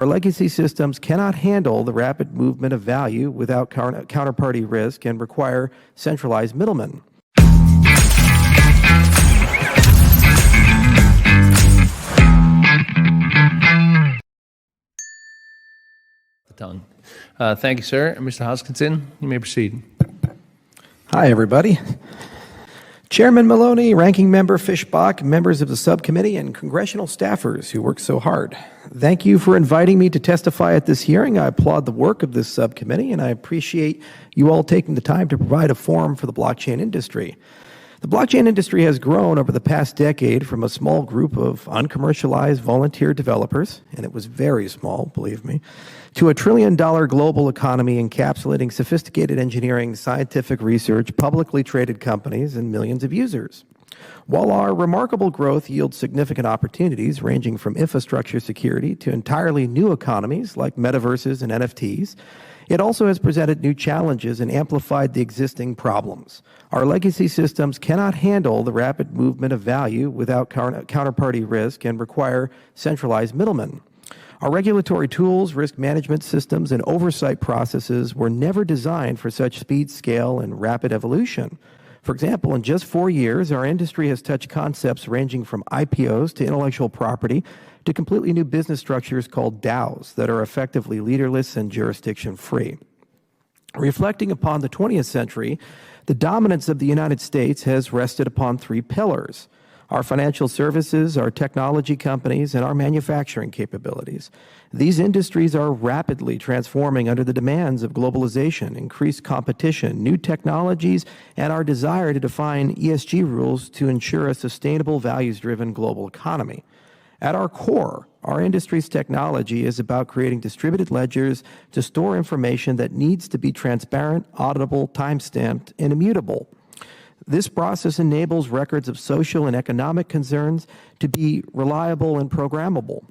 Our legacy systems cannot handle the rapid movement of value without counterparty risk and require centralized middlemen. Thank you, sir. Mr. Hoskinson, you may proceed. Hi, everybody. Chairman Maloney, Ranking Member Fishbach, members of the subcommittee, and congressional staffers who work so hard. Thank you for inviting me to testify at this hearing. I applaud the work of this subcommittee, and I appreciate you all taking the time to provide a forum for the blockchain industry. The blockchain industry has grown over the past decade from a small group of uncommercialized volunteer developers, and it was very small, believe me, to a trillion-dollar global economy encapsulating sophisticated engineering, scientific research, publicly traded companies, and millions of users. While our remarkable growth yields significant opportunities ranging from infrastructure security to entirely new economies like metaverses and NFTs, it also has presented new challenges and amplified the existing problems. Our legacy systems cannot handle the rapid movement of value without counterparty risk and require centralized middlemen. Our regulatory tools, risk management systems, and oversight processes were never designed for such speed, scale, and rapid evolution. For example, in just 4 years, our industry has touched concepts ranging from IPOs to intellectual property to completely new business structures called DAOs that are effectively leaderless and jurisdiction-free. Reflecting upon the 20th century, the dominance of the United States has rested upon 3 pillars: our financial services, our technology companies, and our manufacturing capabilities. These industries are rapidly transforming under the demands of globalization, increased competition, new technologies, and our desire to define ESG rules to ensure a sustainable, values-driven global economy. At our core, our industry's technology is about creating distributed ledgers to store information that needs to be transparent, auditable, time-stamped, and immutable. This process enables records of social and economic concerns to be reliable and programmable.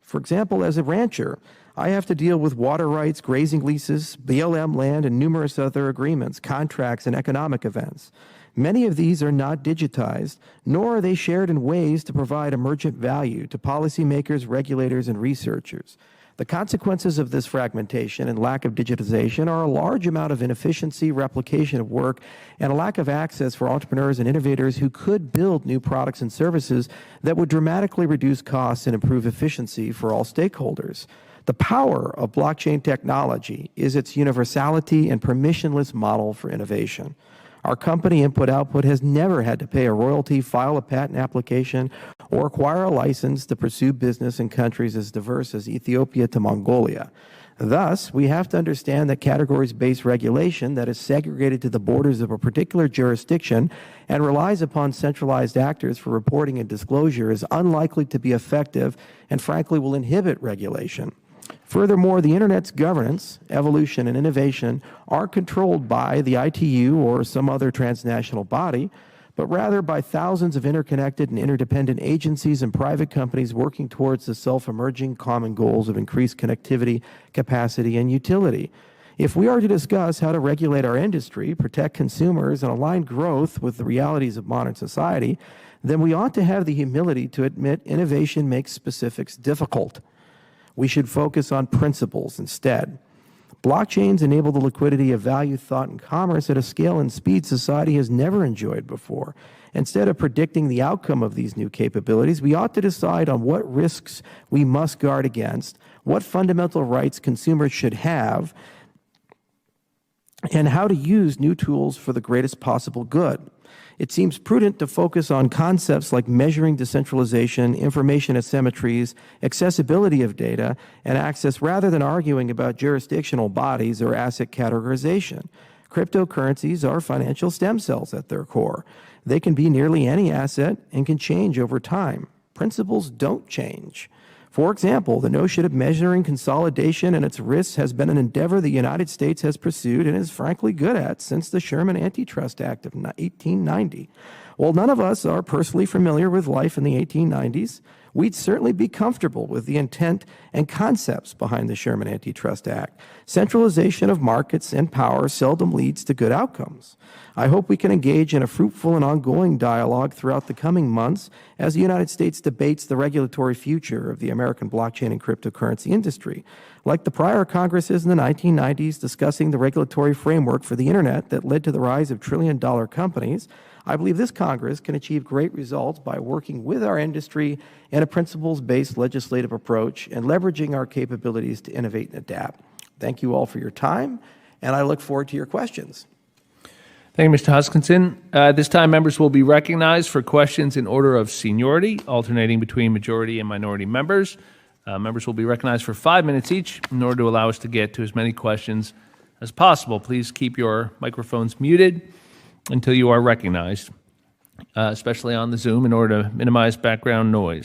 For example, as a rancher, I have to deal with water rights, grazing leases, BLM land, and numerous other agreements, contracts, and economic events. Many of these are not digitized, nor are they shared in ways to provide emergent value to policymakers, regulators, and researchers. The consequences of this fragmentation and lack of digitization are a large amount of inefficiency, replication of work, and a lack of access for entrepreneurs and innovators who could build new products and services that would dramatically reduce costs and improve efficiency for all stakeholders. The power of blockchain technology is its universality and permissionless model for innovation. Our company, Input Output, has never had to pay a royalty, file a patent application, or acquire a license to pursue business in countries as diverse as Ethiopia to Mongolia. Thus, we have to understand that categories-based regulation that is segregated to the borders of a particular jurisdiction and relies upon centralized actors for reporting and disclosure is unlikely to be effective and, frankly, will inhibit regulation. Furthermore, the Internet's governance, evolution, and innovation aren't controlled by the ITU or some other transnational body, but rather by thousands of interconnected and interdependent agencies and private companies working towards the self-emerging common goals of increased connectivity, capacity, and utility. If we are to discuss how to regulate our industry, protect consumers, and align growth with the realities of modern society, then we ought to have the humility to admit innovation makes specifics difficult. We should focus on principles instead. Blockchains enable the liquidity of value, thought, and commerce at a scale and speed society has never enjoyed before. Instead of predicting the outcome of these new capabilities, we ought to decide on what risks we must guard against, what fundamental rights consumers should have, and how to use new tools for the greatest possible good. It seems prudent to focus on concepts like measuring decentralization, information asymmetries, accessibility of data, and access rather than arguing about jurisdictional bodies or asset categorization. Cryptocurrencies are financial stem cells at their core. They can be nearly any asset and can change over time. Principles don't change. For example, the notion of measuring consolidation and its risks has been an endeavor the United States has pursued and is frankly good at since the Sherman Antitrust Act of 1890. While none of us are personally familiar with life in the 1890s, we'd certainly be comfortable with the intent and concepts behind the Sherman Antitrust Act. Centralization of markets and power seldom leads to good outcomes. I hope we can engage in a fruitful and ongoing dialogue throughout the coming months as the United States debates the regulatory future of the American blockchain and cryptocurrency industry. Like the prior Congresses in the 1990s discussing the regulatory framework for the Internet that led to the rise of trillion-dollar companies, I believe this Congress can achieve great results by working with our industry in a principles-based legislative approach and leveraging our capabilities to innovate and adapt. Thank you all for your time, and I look forward to your questions. Thank you, Mr. Hoskinson. This time, members will be recognized for questions in order of seniority, alternating between majority and minority members. Members will be recognized for 5 minutes each in order to allow us to get to as many questions as possible. Please keep your microphones muted until you are recognized, especially on the Zoom, in order to minimize background noise.